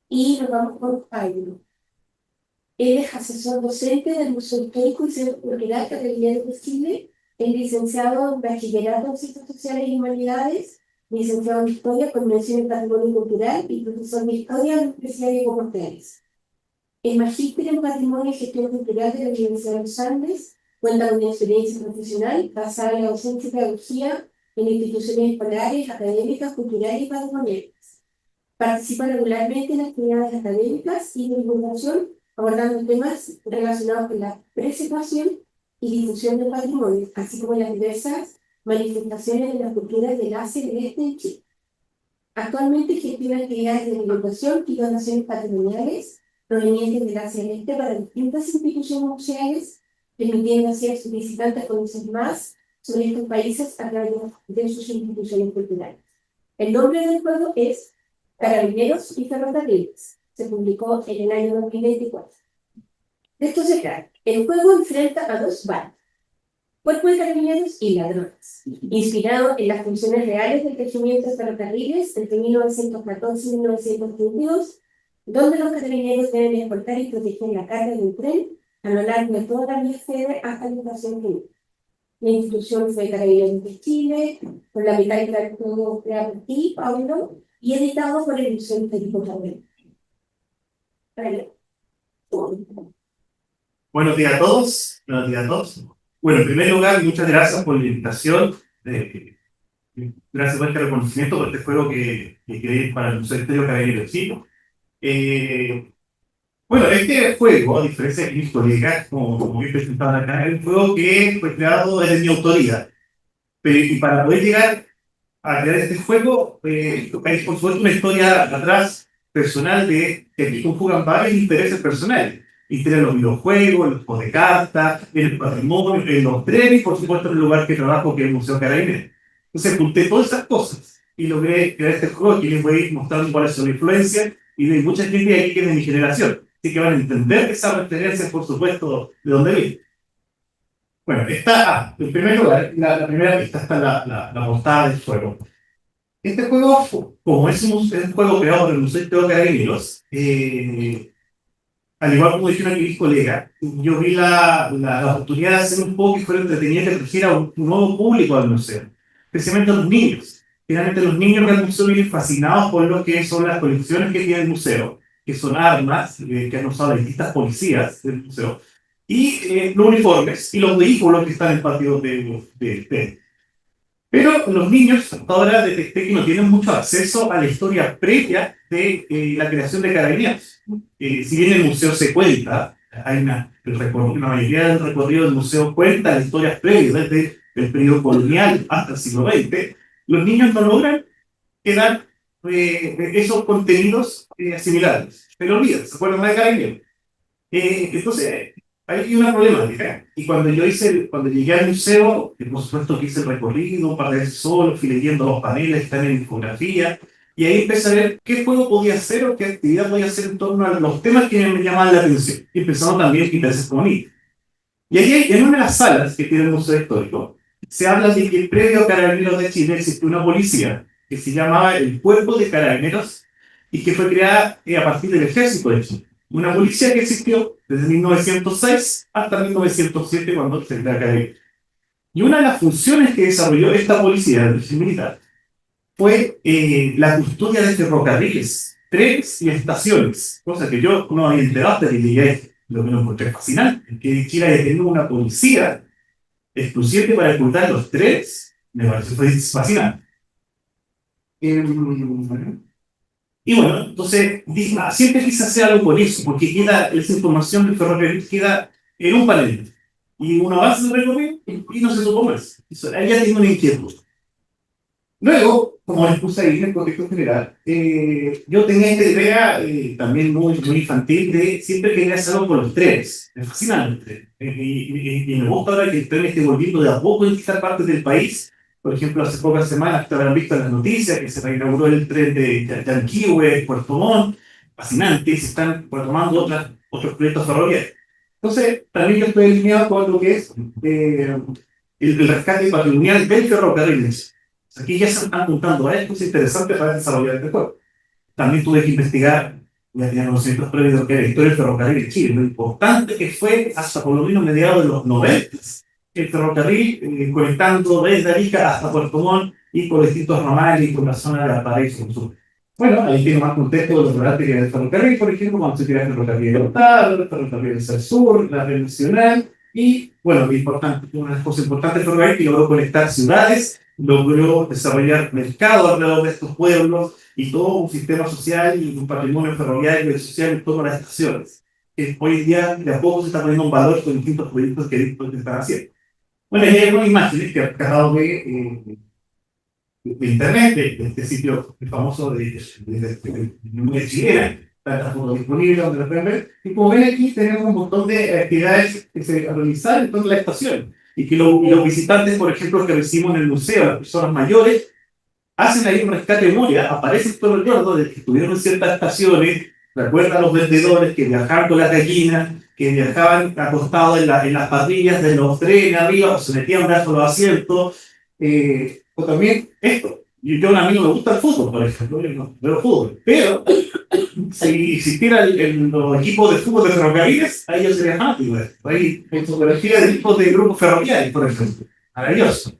y nos vamos con Pablo. Él es asesor docente del Museo Histórico y Centro Cultural Carabineros de Chile, es licenciado en Bachillerato en Ciencias Sociales y Humanidades, licenciado en Historia con mención en Patrimonio Cultural y profesor de Historia en la Universidad de Portales. Es magíster en Patrimonio y Gestión Cultural de la Universidad de los Andes, cuenta con una experiencia profesional basada en la docencia y pedagogía en instituciones escolares, académicas, culturales y patrimoniales. Participa regularmente en actividades académicas y de divulgación, abordando temas relacionados con la preservación y difusión del patrimonio, así como las diversas manifestaciones de las culturas del Asia y del Este en Chile. Actualmente gestiona actividades de divulgación y donaciones patrimoniales provenientes del Asia y del Este para distintas instituciones museales, permitiendo así a sus visitantes conocer más sobre estos países a través de sus instituciones culturales. El nombre del juego es Carabineros y Ferrocarriles. Se publicó en el año 2024. De esto se trata. El juego enfrenta a dos bandas, Cuerpo de Carabineros y Ladrones, inspirado en las funciones reales del regimiento de ferrocarriles entre 1914 y 1932, donde los carabineros deben escoltar y proteger la carga del tren a lo largo de toda la vía férrea hasta la estación final. La institución fue Carabineros de Chile, con la mecánica del juego creada por ti, Pablo, y editado por el Museo Histórico Nacional. Buenos días a todos. Buenos días a todos. Bueno, en primer lugar, muchas gracias por la invitación. Gracias por este reconocimiento por este juego que creé para el Museo Histórico Carabineros de Chile. Eh, bueno, este juego, a diferencia de mis colegas, como he presentado acá, es un juego que fue creado desde mi autoría. Y para poder llegar a crear este juego, hay por supuesto una historia atrás personal de que aquí conjugan varios intereses personales. Interés en los videojuegos, en los juegos de cartas, en el patrimonio, en los trenes y por supuesto en el lugar que trabajo, que es el Museo Carabineros. Entonces junté todas esas cosas y logré crear este juego y les voy a ir mostrando cuál es su influencia y de mucha gente aquí que es de mi generación. Así que van a entender esas referencias, por supuesto, de dónde viene. Bueno, en primer lugar, la primera pista está la portada del juego. Este juego, como es un juego creado por el Museo Histórico Carabineros, al igual como dijeron mis colegas, yo vi la oportunidad de hacer un juego que fuera entretenido y que trajera un nuevo público al museo, especialmente a los niños. Finalmente, los niños del museo vienen fascinados por lo que son las colecciones que tiene el museo, que son armas que han usado distintas policías del museo, y los uniformes y los vehículos que están en el patio de pero los niños hasta ahora detecté que no tienen mucho acceso a la historia previa de la creación de Carabineros. Si bien el museo se cuenta, una mayoría del recorrido del museo cuenta las historias previas desde el periodo colonial hasta el siglo XX, los niños no logran quedar esos contenidos asimilables. Pero olvidan, se acuerdan de Carabineros. Entonces, hay una problemática. Y cuando llegué al museo, por supuesto que hice el recorrido, un par de veces solo, fui leyendo los paneles que están en infografía, y ahí empecé a ver qué juego podía hacer o qué actividad podía hacer en torno a los temas que me llamaban la atención, y empezando también a intereses como a mí. Y ahí, en una de las salas que tiene el Museo Histórico, se habla de que previo a Carabineros de Chile existió una policía que se llamaba el Cuerpo de Carabineros y que fue creada a partir del Ejército de Chile. Una policía que existió desde 1906 hasta 1907 cuando se crea Carabineros. Y una de las funciones que desarrolló esta policía del régimen militar fue la custodia de ferrocarriles, trenes y estaciones, cosa que yo no había enterado hasta que llegué, lo que me encontré fascinante, que Chile haya tenido una policía exclusivamente para ocultar los trenes, me pareció fascinante. Y bueno, entonces dije, siempre quise hacer algo con eso, porque queda esa información del ferrocarril queda en un panel. Y uno avanza el recorrido y no se supo más. Ahí ya tengo una inquietud. Luego, como les puse ahí en el contexto general, yo tenía esta idea también muy infantil de siempre querer hacer algo con los trenes. Me fascinan los trenes. Y me gusta ahora que el tren esté volviendo de a poco en distintas partes del país. Por ejemplo, hace pocas semanas te habrán visto en las noticias que se reinauguró el tren de Yanquihue, Puerto Montt. Fascinante, y se están retomando otros proyectos ferroviarios. Entonces, también yo estoy alineado con lo que es el rescate patrimonial del ferrocarril. Aquí ya se están juntando varias cosas interesantes para desarrollar este juego. También tuve que investigar ya tenía conocimientos previos de lo que era la historia del ferrocarril de Chile, lo importante que fue hasta por lo menos mediados de los 90, el ferrocarril conectando desde Arica hasta Puerto Montt y por distintos ramales y por la zona de Valparaíso Sur. Bueno, ahí tiene más contexto de los problemas del ferrocarril, por ejemplo, cuando se tira el ferrocarril de Ortal, el ferrocarril del Sur, la red nacional, y bueno, importante, una de las cosas importantes del ferrocarril que logró conectar ciudades, logró desarrollar mercado alrededor de estos pueblos y todo un sistema social y un patrimonio ferroviario y social en torno a las estaciones. Hoy en día, de a poco se está poniendo un valor con distintos proyectos que están haciendo. Bueno, y hay algunas imágenes que he rescatado de internet, de este sitio famoso de Chilena, tantas fotos disponibles donde lo pueden ver. Y como ven aquí, tenemos un montón de actividades que se realizan en toda la estación. Y que los visitantes, por ejemplo, que recibimos en el museo, las personas mayores, hacen ahí un rescate de memoria, aparece todo el recuerdo de que estuvieron en ciertas estaciones, recuerdan a los vendedores que viajaban con las gallinas, que viajaban acostados en las parrillas de los trenes arriba, o se metían brazos a los asientos, o también esto. Yo a mí no me gusta el fútbol, por ejemplo, yo no veo fútbol, pero si existiera los equipos de fútbol de ferrocarriles, ahí yo sería fanático. Hay fotografía de equipos de grupos ferroviarios, por ejemplo. Maravilloso.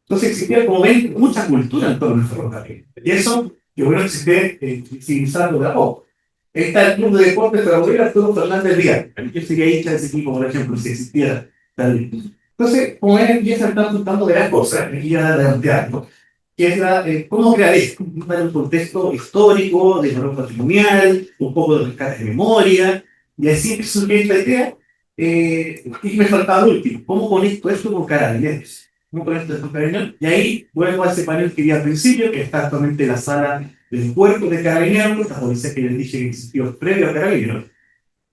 Entonces existía, como ven, mucha cultura en torno al ferrocarril. Y eso, que bueno, que se esté civilizando de a poco. Está el Club de Deportes Ferroviario Arturo Fernández Díaz. Yo sería hincha de ese equipo, por ejemplo, si existiera tal. Entonces, como ven, aquí se están juntando de las cosas, aquí ya de algo, que es cómo crear esto, dar un contexto histórico, de valor patrimonial, un poco de rescate de memoria, y así surgió esta idea. Y me faltaba el último, ¿cómo conecto esto con Carabineros? ¿Cómo conecto esto con Carabineros? Y ahí vuelvo a ese panel que vi al principio, que está actualmente en la sala del cuerpo de Carabineros, la policía que les dije que existió previo a Carabineros,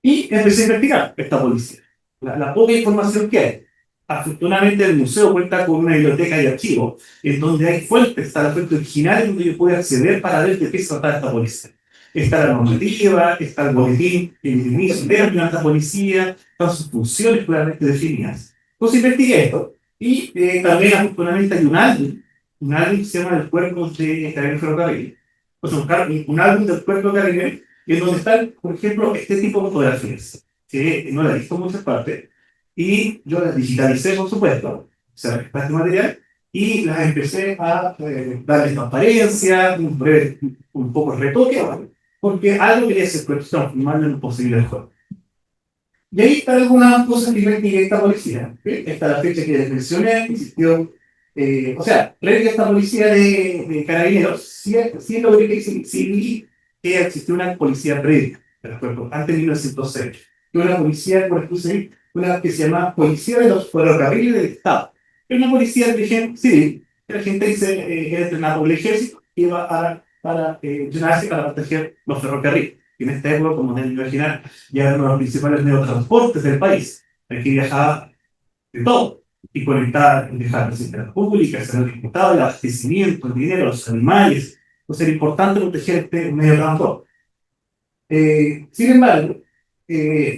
y empecé a investigar esta policía, la poca información que hay. Afortunadamente el museo cuenta con una biblioteca y archivos en donde hay fuentes, está la fuente original donde yo puedo acceder para ver de qué se trata esta policía. Está la normativa, está el boletín, el inicio de esta policía, todas sus funciones claramente definidas. Entonces investigué esto y también afortunadamente hay un álbum que se llama El Cuerpo de Carabineros Ferrocarril. Pues un álbum del Cuerpo de Carabineros en donde están, por ejemplo, este tipo de fotografías, que no las he visto en muchas partes, y yo las digitalicé, por supuesto, o sea, este material, y las empecé a darle transparencia, un poco de retoque, porque algo quería hacer, pero transformarlo en un posible juego. Y ahí están algunas cosas que investigué esta policía. ¿Sí? Esta es la fecha que les mencioné, existió, o sea, previo a esta policía de Carabineros, sí logré que existió una policía previa, antes de 1906, que una policía, por ejemplo, una que se llama Policía de los Ferrocarriles del Estado. Es una policía de gente civil, que la gente dice era entrenada por el ejército y iba para entrenarse para proteger los ferrocarriles. Y en esta época, como deben imaginar, ya eran uno de los principales medios de transporte del país. Aquí viajaba de todo y conectaba, viajaba la la pública, el diputado, el abastecimiento, el dinero, los animales. Entonces era importante proteger este medio de transporte. Sin embargo,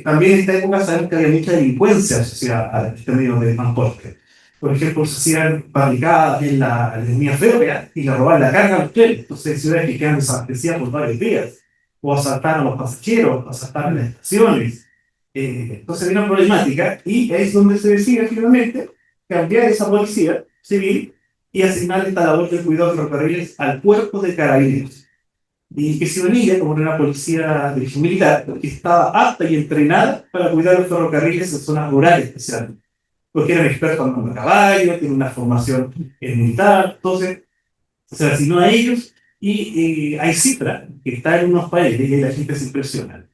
también en esta época sabemos que había mucha delincuencia asociada a este medio de transporte. Por ejemplo, se hacían barricadas en la línea férrea y le robaban la carga a los trenes. Entonces, ciudades que quedan desabastecidas por varios días. O asaltaron a los pasajeros, asaltaron las estaciones. Entonces, había una problemática y es donde se decide finalmente cambiar esa policía civil y asignar esta labor de cuidado de ferrocarriles al cuerpo de carabineros. Y que se unía como una policía de militar que estaba apta y entrenada para cuidar los ferrocarriles en zonas rurales especialmente. Porque eran expertos en caballos, tienen una formación militar, entonces se asignó a ellos y hay cifras que están en unos países y la gente se impresiona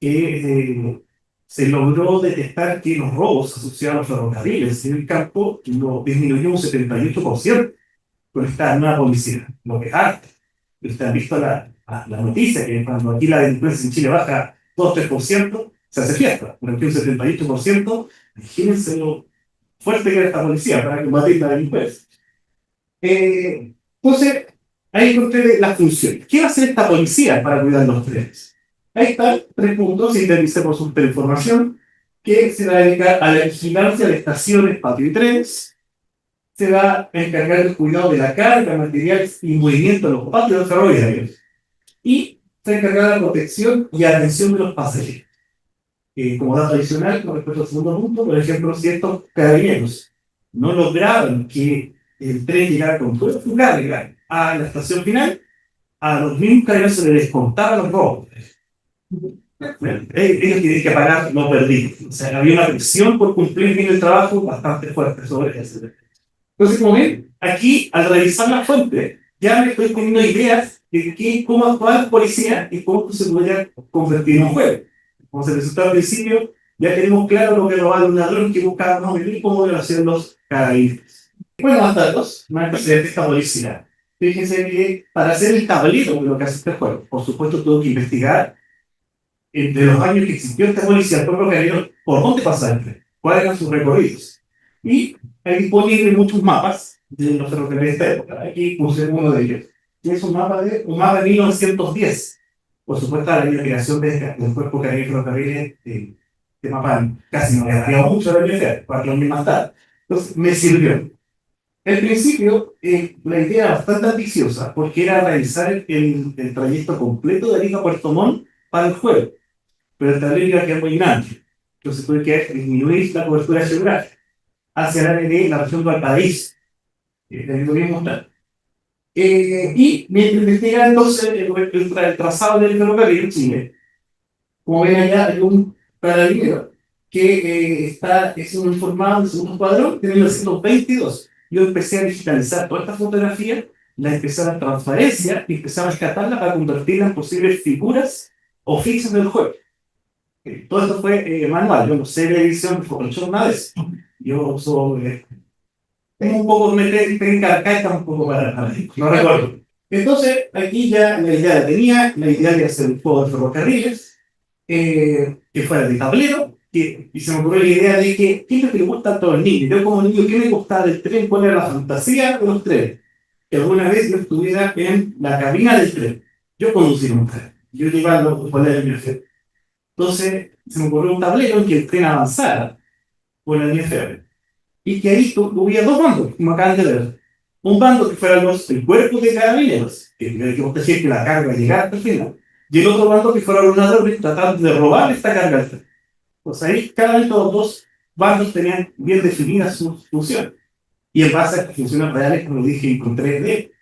que se logró detectar que los robos asociados a los ferrocarriles en el campo lo disminuyó un 78% con esta nueva policía, lo que es arte. Usted ha visto la noticia que cuando aquí la delincuencia en Chile baja 2-3%, se hace fiesta, pero aquí un 78%, imagínense lo fuerte que era esta policía para combatir la delincuencia. Entonces, ahí encontré las funciones. ¿Qué va a hacer esta policía para cuidar los trenes? Ahí están 3 puntos, sinteticemos un información, que se va a dedicar a la vigilancia de estaciones, patio y trenes, se va a encargar del cuidado de la carga, materiales y movimiento de los patios ferroviarios, y está encargada de la protección y atención de los pasajeros. Como dato adicional, con respecto al segundo punto, por ejemplo, si estos carabineros no lograban que el tren llegara con toda su carga a la estación final, a los mismos carabineros se les descontaban los robos. Ellos tienen que pagar lo perdido. O sea, había una presión por cumplir bien el trabajo bastante fuerte sobre eso. Entonces, como ven, aquí, al revisar la fuente, ya me estoy teniendo ideas de cómo actuar la policía y cómo se podría convertir en un juego. Como se presentó al principio, ya tenemos claro lo que robaba un ladrón que buscaba más o menos cómo lo hacían los carabineros. Bueno, más datos, más antecedentes de esta policía. Fíjense que para hacer el tablero de lo que hace este juego, por supuesto, tuvo que investigar entre los años que existió esta policía, el pueblo carabineros, por dónde pasaba el tren, cuáles eran sus recorridos. Y hay disponibles muchos mapas de los ferrocarriles de esta época. Aquí puse uno de ellos. Y es un mapa de 1910. Por supuesto, la creación del cuerpo carabinero de ferrocarriles, de mapa casi no le daría mucho a la universidad, 4 años más tarde. Entonces, me sirvió. Al principio, la idea era bastante ambiciosa, porque era realizar el trayecto completo de Arica a Puerto Montt para el juego. Pero el tablero iba a quedar muy grande. Entonces tuve que disminuir la cobertura geográfica hacia el área de la región de Valparaíso. Lo voy a mostrar. Y mientras investigaba entonces el trazado del ferrocarril en Chile, como ven allá, hay un carabinero que es un informado del segundo escuadrón de 1922. Yo empecé a digitalizar toda esta fotografía, la empecé a dar transparencia y empecé a rescatarla para convertirla en posibles figuras o fichas del juego. Todo esto fue manual, yo no sé de edición, no he nada de eso. Yo uso tengo un poco de técnica arcaica, un poco para no recuerdo. Entonces, aquí ya la idea la tenía, la idea de hacer un juego de ferrocarriles, que fuera de tablero, y se me ocurrió la idea de que, ¿qué es lo que le gusta a todos los niños? Yo como niño, ¿qué me gustaba del tren? ¿Cuál era la fantasía de los trenes? Que alguna vez yo estuviera en la cabina del tren. Yo conducía un tren, yo iba a los poderes de mi jefe. Entonces, se me ocurrió un tablero en que el tren avanzara por la línea férrea. Y que ahí hubiera dos bandos, como acaban de ver. Un bando que fuera el cuerpo de carabineros, que tenía que proteger que la carga llegara hasta el final, y el otro bando que fuera los ladrones tratando de robar esta carga. Pues ahí cada vez los dos bandos tenían bien definidas sus funciones. Y en base a estas funciones reales, como dije, encontré de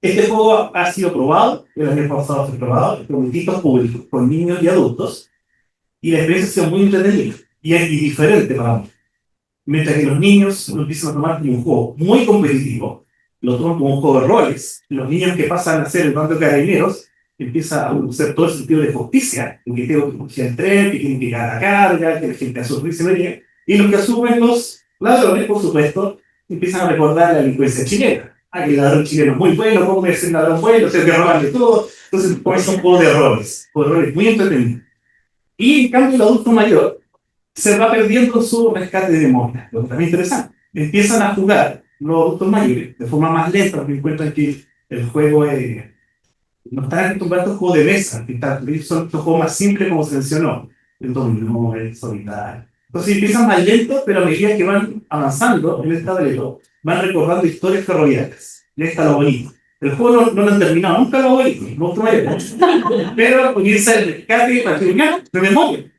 este juego ha sido probado, el año pasado fue probado, con distintos públicos, con niños y adultos, y la experiencia ha sido muy entretenida y diferente para mí. Mientras que los niños lo empiezan a tomar como un juego muy competitivo, lo toman como un juego de roles. Los niños que pasan a ser el bando de carabineros empiezan a hacer todo el sentido de justicia, en que tengo que conducir el tren, que tienen que llegar a la carga, que la gente asume y se venía. Y los que asumen los ladrones, por supuesto, empiezan a recordar la delincuencia chilena. Ah, que el ladrón chileno es muy bueno, cómo es el ladrón bueno, tengo que robarle todo. Entonces, pues es un juego de roles muy entretenido. Y en cambio, el adulto mayor se va perdiendo su rescate de memoria, lo que también es interesante. Empiezan a jugar los adultos mayores de forma más lenta, porque encuentran que el juego no están acostumbrados a estos juegos de mesa, que son estos juegos más simples como se mencionó, el dominó, el solitario. Entonces empiezan más lentos, pero a medida que van avanzando en el tablero, van recordando historias ferroviarias. Y ahí está lo bonito. El juego no lo han terminado nunca lo bonito, pero comienza el rescate patrimonial de memoria.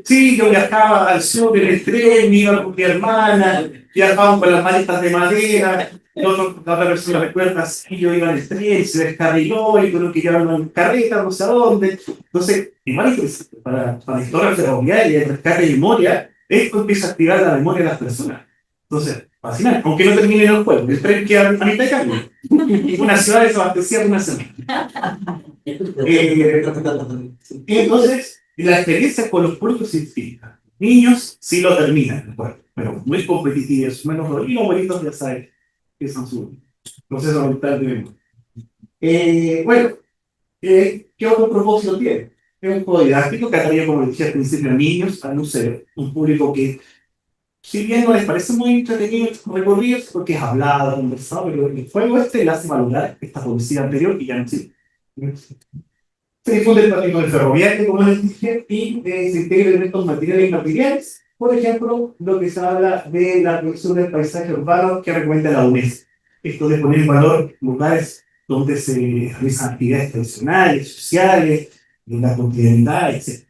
Sí, yo viajaba al sur en el tren, me iba con mi hermana, viajaban con las maletas de madera, la otra persona recuerda, sí, yo iba en el tren, se descarriló, y creo que llevaban en carreta, no sé a dónde. Entonces, igual que para la historia ferroviaria y el rescate de memoria, esto empieza a activar la memoria de las personas. Entonces, fascinante, aunque no termine en el juego, el tren queda a mitad de camino. Una ciudad desabastecida por una semana. Entonces, la experiencia con los públicos es distinta. Niños sí lo terminan, pero muy competitivos, menos los bonitos ya saben que son su proceso mental de memoria. Bueno, ¿qué otro propósito tiene? Es un juego didáctico que atrae, como decía al principio, a niños, a un público que, si bien no les parece muy entretenido recorrido, porque es hablado, conversado, pero el juego le hace valorar esta publicidad anterior y ya no existe. Se difunde el patrimonio ferroviario, como les dije, y se integra elementos materiales y inmateriales. Por ejemplo, lo que se habla de la protección del paisaje urbano que recomienda la UNESCO. Esto de poner en valor lugares donde se realizan actividades tradicionales, sociales, de la cotidianidad, etc.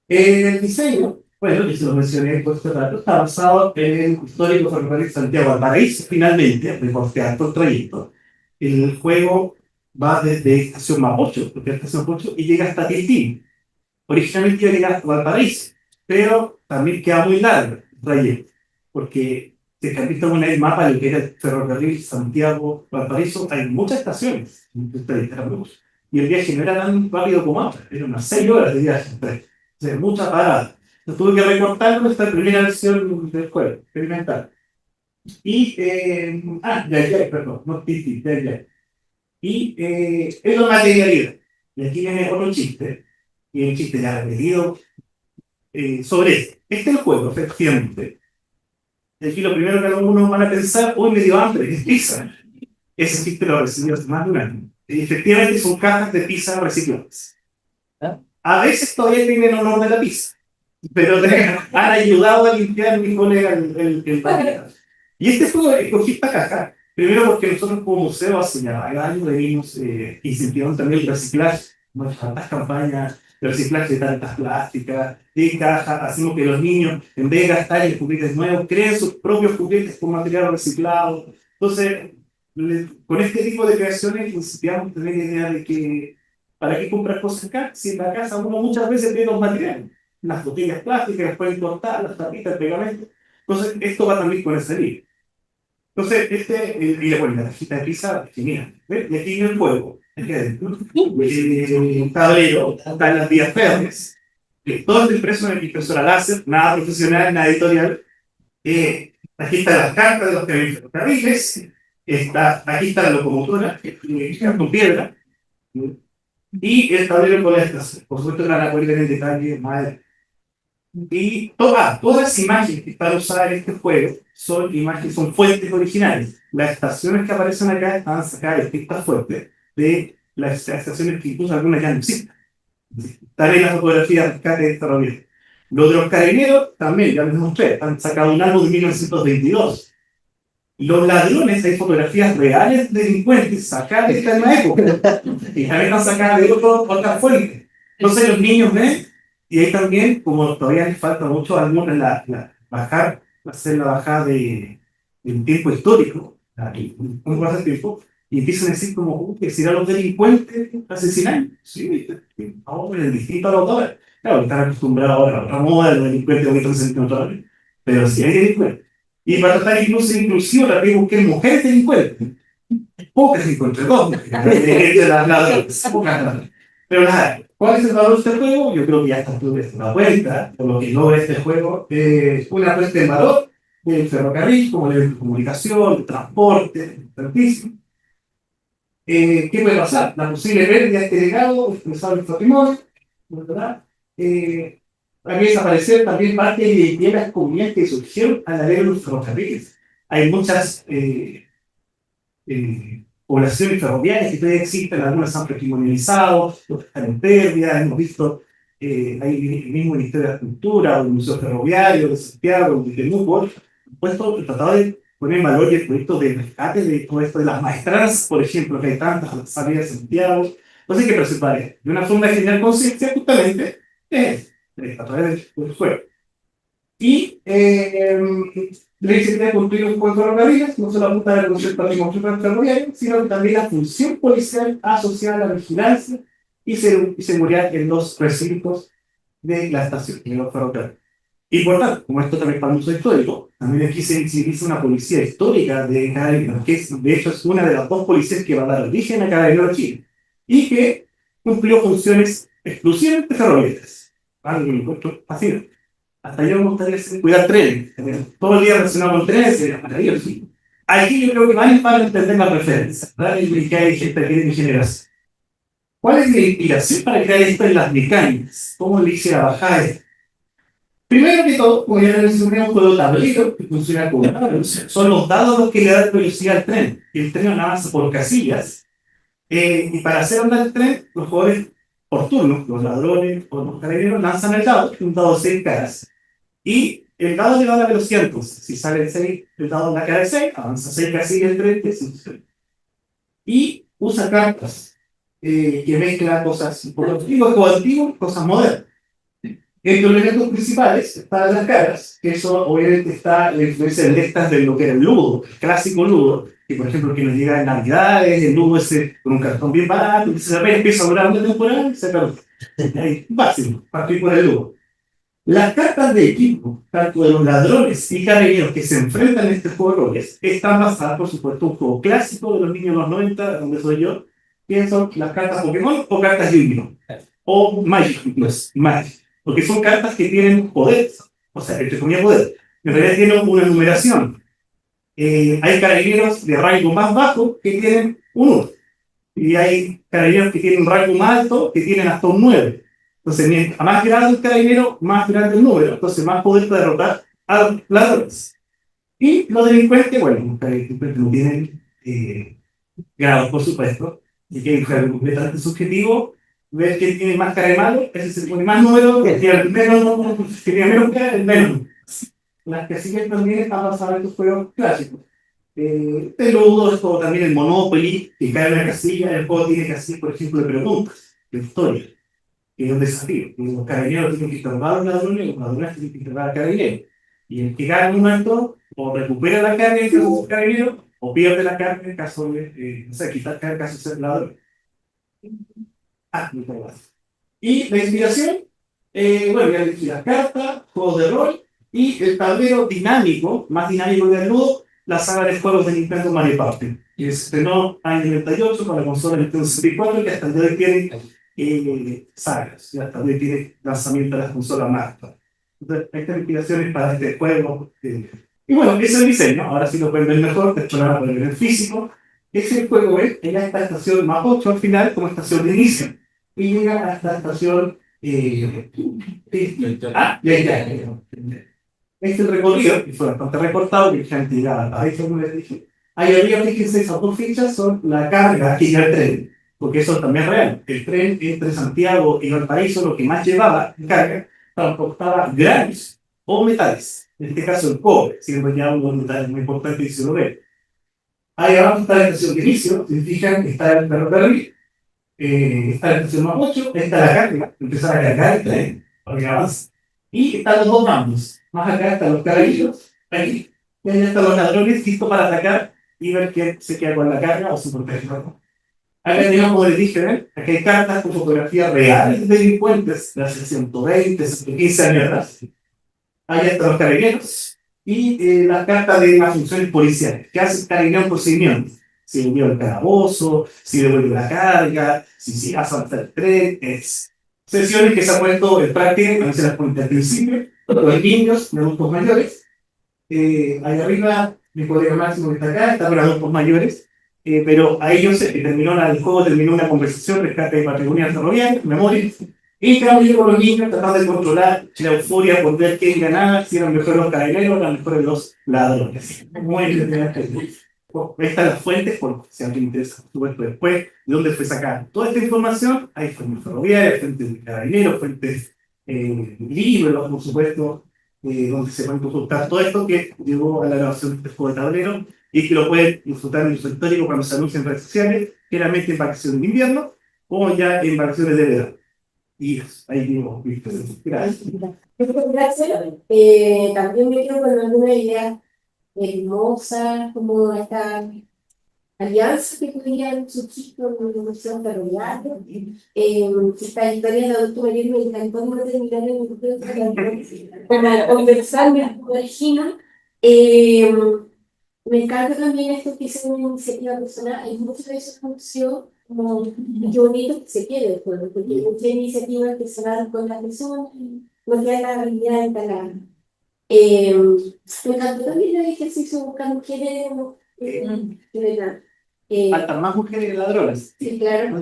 El diseño, bueno, que se lo mencioné por este rato, está basado en el histórico ferrocarril Santiago Valparaíso. Finalmente, después de harto trayecto, el juego va desde Estación Mapocho, porque es Estación Mapocho, y llega hasta Tiltín. Originalmente iba a llegar hasta Valparaíso, pero también queda muy largo el trayecto, porque si han visto en el mapa de lo que era el ferrocarril Santiago-Valparaíso, hay muchas estaciones, y el viaje no era tan rápido como ahora, eran unas 6 horas de viaje, o sea, mucha parada. Entonces tuve que recortarlo esta primera versión del juego, experimental. Y, perdón, no Titi, ya. Y es lo materialidad. Y aquí viene otro chiste, y el chiste ya repetido sobre esto. Este es el juego, efectivamente. Y aquí lo primero que algunos van a pensar, hoy me dio hambre, es pizza. Ese chiste lo recibí hace más de un año. Y efectivamente son cajas de pizza recicladas. A veces todavía tienen olor de la pizza, pero han ayudado a limpiar mi colega el baño. Y este juego escogí esta caja, primero porque nosotros como museo hace ya varios años venimos incentivando también el reciclaje, ¿no? Tantas campañas de reciclaje de tantas plásticas, de cajas, hacemos que los niños, en vez de gastar en juguetes nuevos, creen sus propios juguetes con material reciclado. Entonces, con este tipo de creaciones incentivamos tener la idea de que ¿para qué comprar cosas acá? Si en la casa uno muchas veces tiene los materiales, las botellas plásticas, las pueden cortar, las tapitas, el pegamento. Entonces, esto va también con ese libro. Entonces, bueno, la cajita de pizza, genial. ¿Ves? Y aquí viene el juego. Aquí adentro. Un tablero, están las vías férreas. Todo está impreso en impresora láser, nada profesional, nada editorial. Aquí están las cartas de los ferrocarriles. Aquí está la locomotora, con piedra. Y el tablero con estas, por supuesto que la recuerden en detalle, madre. Y todas las imágenes que están usadas en este juego son imágenes, son fuentes originales. Las estaciones que aparecen acá están sacadas de pistas fuentes de las estaciones que incluso algunas ya no existen. También la fotografía de rescate de ferroviario. Los de los carabineros también, ya les mostré, han sacado un álbum de 1922. Los ladrones, hay fotografías reales de delincuentes sacadas de esta misma época. Y también están sacadas de otras fuentes. Entonces los niños ven, y ahí también, como todavía les falta mucho a algunos hacer la bajada del tiempo histórico, ¿cómo pasa el tiempo? Y empiezan a decir como, que si eran los delincuentes asesinaron. Sí, ahora es distinto a los dólares. Claro, están acostumbrados ahora a otra moda, los delincuentes que están $100, pero sí hay delincuentes. Y para tratar incluso inclusivo, también busqué mujeres delincuentes. Pocas encontré, dos mujeres, pocas. Pero nada, ¿cuál es el valor de este juego? Yo creo que ya está tú una vuelta, por lo que logra este juego, una puesta en valor del ferrocarril, como de comunicación, de transporte, servicio. ¿Qué puede pasar? La posible pérdida de este legado, expresado en el patrimonio, ¿verdad? También desaparecer también parte de las comunidades que surgieron a la ley de los ferrocarriles. Hay muchas poblaciones ferroviarias que todavía existen, algunas se han patrimonializado, otras están en pérdida, hemos visto, hay el mismo Ministerio de la Cultura, o el Museo Ferroviario de Santiago, de Temuco, puesto el tratado de poner en valor el proyecto de rescate de todo esto de las maestranzas, por ejemplo, que hay tantas, las salidas de Santiago. Entonces hay que preservar de una forma de generar conciencia justamente a través del juego. Y la iniciativa de construir un puerto de ferrocarriles no solo apunta a la concepto de la ferroviaria, sino que también la función policial asociada a la vigilancia y seguridad en los recintos de la estación, de los ferrocarriles. Y por tanto, como esto también es para el uso histórico, también aquí se utiliza una policía histórica de Carabineros, que de hecho es una de las dos policías que va a dar origen a Carabineros Chile, y que cumplió funciones exclusivamente ferroviarias. Algo que me encuentro fascinante. Hasta yo me gustaría cuidar trenes, todo el día relacionado con trenes, era maravilloso. Aquí yo creo que varios van a entender la referencia, ¿verdad? Y que hay gente que tiene generación. ¿Cuál es la inspiración para crear esto en las mecánicas? ¿Cómo le hice la bajada? Primero que todo, como ya les mencioné, un juego de tablero que funciona como una velocidad. Son los dados los que le dan velocidad al tren. El tren avanza por casillas. Y para hacer andar el tren, los jugadores por turno, los ladrones o los carabineros, lanzan el dado, un dado de 6 caras. Y el dado le da la velocidad, entonces. Si sale el 6, el dado en la cara de 6, avanza 6 casillas el tren, y usa cartas que mezclan cosas, por lo antiguo, cosas modernas. Entre los elementos principales están las caras, que eso obviamente está la influencia directa de lo que era el ludo, el clásico ludo, que por ejemplo que nos llega en Navidades, el ludo ese con un cartón bien barato, que se empieza a durar una temporada y se acabó. Ahí, básico, partir por el ludo. Las cartas de equipo, tanto de los ladrones y carabineros que se enfrentan en este juego de roles, están basadas, por supuesto, en un juego clásico de los niños de los 90, donde soy yo, que son las cartas Pokémon o cartas Yu-Gi-Oh! O Magic, pues, Magic. Porque son cartas que tienen poder, o sea, entre comillas poder. En realidad tienen una numeración. Hay carabineros de rango más bajo que tienen un 1. Y hay carabineros que tienen un rango más alto que tienen hasta un 9. Entonces, mientras más grande el carabinero, más grande el número. Entonces, más poder para derrotar a los ladrones. Y los delincuentes, bueno, los delincuentes no tienen grados, por supuesto, y que es algo completamente subjetivo. Ver quién tiene más cara de malo, ese se pone más número, que tiene menos cara, el menos. Las que siguen también están basadas en estos juegos clásicos. El Ludo, es como también el Monopoly, que cae en la casilla, el juego tiene casillas, por ejemplo, de preguntas, de historia, que es un desafío. Y los carabineros tienen que interrogar a los ladrones, y los ladrones tienen que interrogar a carabineros. Y el que gana un momento, o recupera la carga en caso de carabinero, o pierde la carga en caso de, o sea, quitar carga en caso de ser ladrón. Muy gracias. Y la inspiración, bueno, ya les las cartas, juegos de rol y el tablero dinámico, más dinámico que el Ludo, la saga de juegos de Nintendo Mario Party, que se estrenó en el 98 con la consola Nintendo 64, que hasta el día de hoy tiene sagas, y hasta el día de hoy tiene lanzamiento de las consolas más actuales. Entonces, estas inspiraciones para este juego. Y bueno, ese es el diseño, ahora sí lo pueden ver mejor, después lo van a poder ver en físico. Ese juego es, ella está en estación más 8 al final como estación de inicio y llega hasta la estación ya. Este es el recorrido, y fue bastante recortado, que ya llegaba ahí, como les dije. Ahí arriba, fíjense, esas dos fichas son la carga que lleva el tren, porque eso también es real. El tren entre Santiago y Valparaíso, lo que más llevaba carga, transportaba granos o metales, en este caso el cobre, siendo ya uno de los metales muy importantes y se lo ve. Ahí abajo está la estación de inicio, si fijan, está el ferrocarril. Está la estación más 8, está la carga, empezar a cargar el tren, para que avance. Y están los dos bandos. Más acá están los carabineros, aquí. Y allá están los ladrones listos para atacar y ver quién se queda con la carga o se protege. Acá tenemos, como les dije, aquí hay cartas con fotografías reales de delincuentes de hace 120, 115 años atrás. Allá están los carabineros y las cartas de las funciones policiales. ¿Qué hace el carabinero en procedimiento? Si le dio el calabozo, si devuelve la carga, si asalta el tren, es. Sesiones que se han puesto en práctica, no se las cuenta al principio, los niños de adultos mayores. Ahí arriba, mi colega Máximo que está acá, está para adultos mayores, pero a ellos el juego terminó una conversación, rescate de patrimonio ferroviario, memoria, y cada uno con los niños tratando de controlar la euforia por ver quién ganaba, si eran mejores los carabineros o eran mejores los ladrones. Muy interesante. Estas las fuentes, por si a alguien interesa, por supuesto, después, de dónde fue sacada toda esta información. Hay fuentes ferroviarias, fuentes de carabineros, fuentes libros, por supuesto, donde se pueden consultar todo esto que llevó a la grabación del juego de tablero y que lo pueden disfrutar en el histórico cuando se anuncia en redes sociales, generalmente en vacaciones de invierno o ya en vacaciones de verano. Y ahí mismo, listo. Gracias. Gracias. También me quedo con alguna idea hermosa, como esta alianza que podrían surgir con la Universidad Ferroviaria. Esta historia de adulto mayor me encantó, no terminar en el para conversar, me imagino. Me encanta también esto que es una iniciativa personal. Hay muchas veces función como qué bonito que se quede después, porque hay muchas iniciativas que se dan con la persona y no tienen la habilidad de instalar. Me encantó también el ejercicio buscar mujeres, de verdad. Faltan más mujeres ladronas. Sí, claro.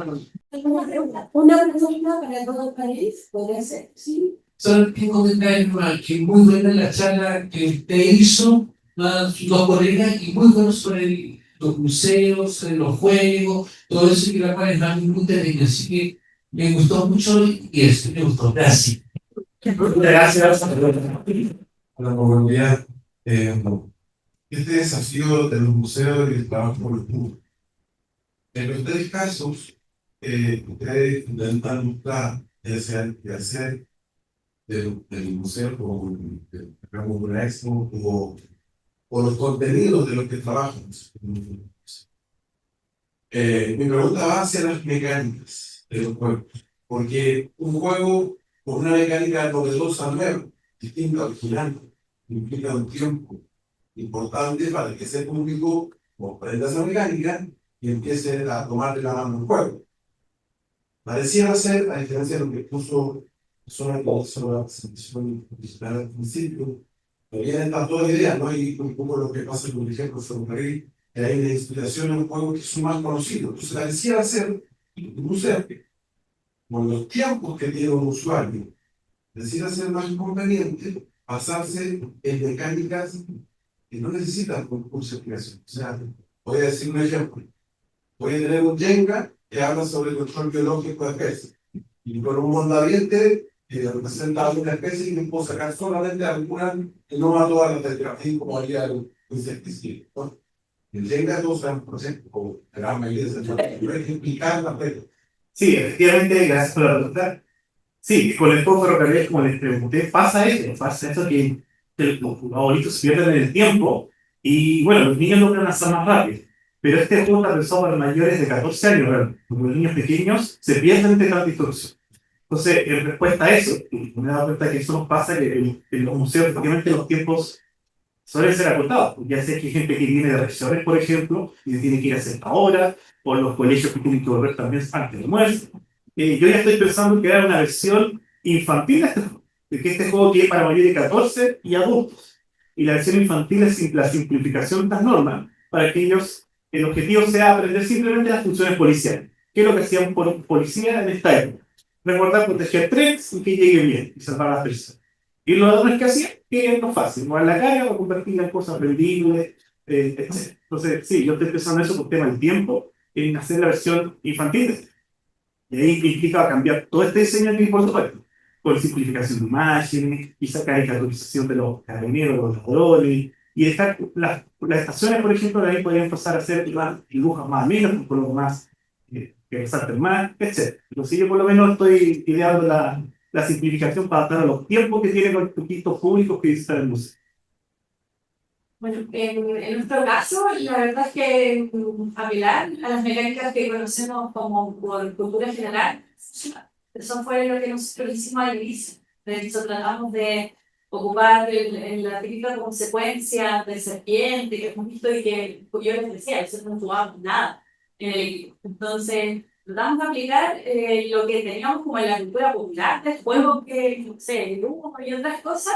Una pregunta para todo el país, ¿podría ser? Sí. Solo tengo que comentar más que muy buena la charla que usted hizo, sus dos colegas, y muy bueno sobre los museos, sobre los juegos, todo eso que la cual es muy entretenido. Así que me gustó mucho y eso, me gustó. Gracias. Gracias. Hola, buen día. Este desafío de los museos y el trabajo con el público. En los tres casos, ustedes intentan mostrar, ya sea que hacer del museo como digamos, una expo o los contenidos de los que trabajan. Mi pregunta va hacia las mecánicas de los juegos, porque un juego con una mecánica novedosa, nueva, distinta, original, implica un tiempo importante para que ese público comprenda esa mecánica y empiece a tomarle la mano al juego. Pareciera ser, a diferencia de lo que puso Zona que hizo la presentación original al principio, todavía están todas las ideas, ¿no? Y un poco lo que pasa, por ejemplo, Ferrocarril, que hay una inspiración en un juego que son más conocidos. Entonces, pareciera ser, incluso con los tiempos que tiene un usuario, pareciera ser más conveniente basarse en mecánicas que no necesitan concurso de explicación. O sea, voy a decir un ejemplo. Voy a tener un Jenga que habla sobre el control biológico de especies. Y con un mondaviente que representa alguna especie y que puedo sacar solamente alguna y no a todas las del grafín como haría el insecticida, ¿no? El Jenga todos sabemos, por ejemplo, como la gran mayoría de esas hay que explicar las reglas. Sí, efectivamente, gracias por la pregunta. Sí, con el juego ferrocarril, como les pregunté, pasa eso que los favoritos se pierden en el tiempo y bueno, los niños logran hacer más rápido. Pero este juego está pensado para mayores de 14 años, ¿verdad? Porque los niños pequeños se pierden entre tanta instrucción. Entonces, en respuesta a eso, me he dado cuenta que eso nos pasa que en los museos, efectivamente, los tiempos suelen ser acotados. Ya sé que hay gente que viene de regiones, por ejemplo, y tiene que ir a cierta hora, o los colegios que tienen que volver también antes del almuerzo. Yo ya estoy pensando en crear una versión infantil de este juego, de que este juego tiene para mayores de 14 y adultos. Y la versión infantil es la simplificación de las normas, para que ellos, el objetivo sea aprender simplemente las funciones policiales. ¿Qué es lo que hacía un policía en esta época? Recordar proteger trenes y que llegue bien y salvar a las personas. Y los ladrones que hacían, que es lo fácil, mover la cara o convertirla en cosas vendibles, etc. Entonces, sí, yo estoy pensando eso por tema del tiempo, en hacer la versión infantil. Y ahí implica cambiar todo este diseño que por supuesto, con simplificación de imágenes, y sacar caracterización de los carabineros, los ladrones, y dejar las estaciones, por ejemplo, de ahí podrían pasar a ser dibujos más menos, con color más, que resalten más, etc. Entonces yo por lo menos estoy ideando la simplificación para adaptar a los tiempos que tienen los distintos públicos que visitan el museo. Bueno, en nuestro caso, la verdad es que apelar a las mecánicas que conocemos como por cultura general, eso fue lo que nosotros hicimos al inicio. De hecho, tratamos de ocupar la típica consecuencia de serpiente que hemos visto y que yo les decía, nosotros no jugábamos nada en el equipo. Entonces, tratamos de aplicar lo que teníamos como en la cultura popular del juego que, no sé, el humo y otras cosas.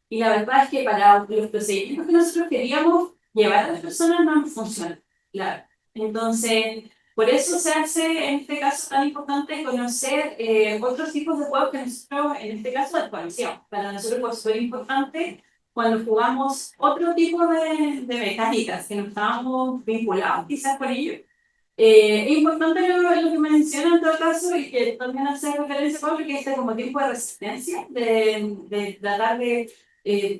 Y la verdad es que para los procedimientos que nosotros queríamos llevar a las personas no nos funciona. Claro. Entonces, por eso se hace en este caso tan importante conocer otros tipos de juegos que nosotros, en este caso, actualizamos. Para nosotros fue súper importante cuando jugamos otro tipo de mecánicas que no estábamos vinculados quizás con ello. Es importante lo que menciona en todo caso y que también hace referencia a Pablo, que este como tiempo de resistencia, de tratar de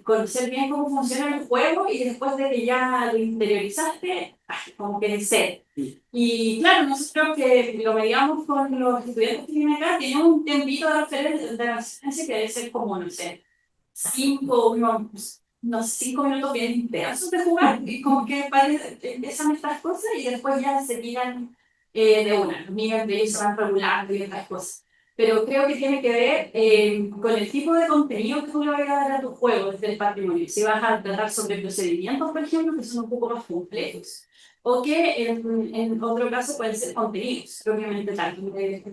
conocer bien cómo funciona el juego y después de que ya lo interiorizaste, como que de ser. Y claro, nosotros que lo medíamos con los estudiantes que vienen acá, tenemos un tiempito de resistencia que debe ser como, no sé, 5 minutos bien intensos de jugar, y como que empiezan estas cosas y después ya se tiran de una. Los niños de ellos se van regulando y otras cosas. Pero creo que tiene que ver con el tipo de contenido que tú le vas a dar a tu juego desde el patrimonio. Si vas a tratar sobre procedimientos, por ejemplo, que son un poco más complejos. O que en otro caso pueden ser contenidos, propiamente tal.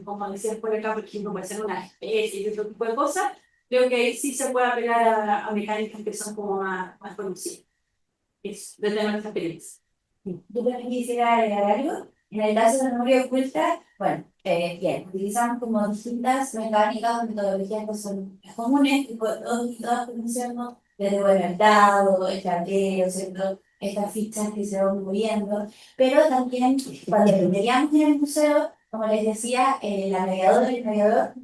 Como decías por acá, por ejemplo, puede ser una especie y otro tipo de cosas. Creo que ahí sí se puede apelar a mecánicas que son como más conocidas. Eso, desde nuestra experiencia. Yo también quisiera agregar algo. En el caso de memoria oculta, bueno, bien, utilizamos como distintas mecánicas o metodologías que son comunes, que todos y todas conocemos, desde bueno, el dado, el tablero, ¿cierto? Estas fichas que se van moviendo, pero también cuando veíamos en el museo, como les decía, el mediador es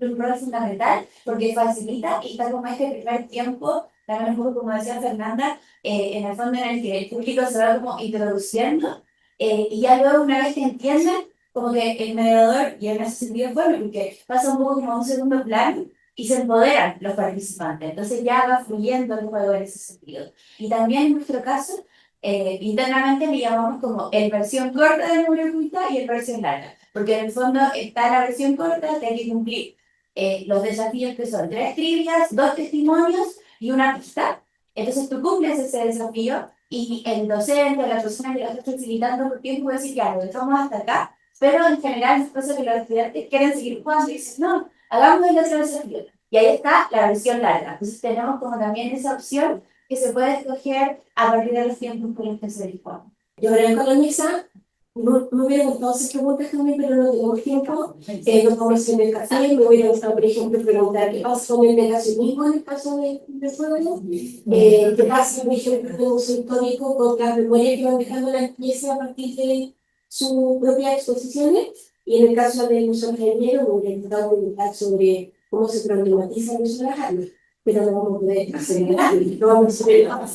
un rol fundamental porque facilita y está como este primer tiempo, también un poco como decía Fernanda, en el fondo en el que el público se va como introduciendo y ya luego una vez que entienden, como que el mediador, y en ese sentido es bueno, porque pasa un poco como a un segundo plano y se empoderan los participantes. Entonces ya va fluyendo el juego en ese sentido. Y también en nuestro caso, internamente le llamamos como el versión corta de memoria oculta y el versión larga. Porque en el fondo está la versión corta, te hay que cumplir los desafíos que son 3 trivias, 2 testimonios y una pista. Entonces tú cumples ese desafío y el docente, la persona que lo está facilitando por tiempo puede decir, ya, lo dejamos hasta acá, pero en general es cosa que los estudiantes quieren seguir jugando y dicen, no, hagamos el otro desafío. Y ahí está la versión larga. Entonces tenemos como también esa opción que se puede escoger a partir de los tiempos con los que se dispone. Yo agradezco a la mesa. Me hubiera gustado hacer preguntas también, pero no tenemos tiempo. Nos vamos en el café. Me hubiera gustado, por ejemplo, preguntar qué pasa con el negacionismo en el caso de fuego. ¿Qué pasa, por ejemplo, con un uso histórico con las memorias que van dejando las piezas a partir de sus propias exposiciones? Y en el caso del uso ingeniero, me hubiera gustado preguntar sobre cómo se problematiza el uso de las armas. Pero no vamos a poder hacer nada. No vamos a hacer nada.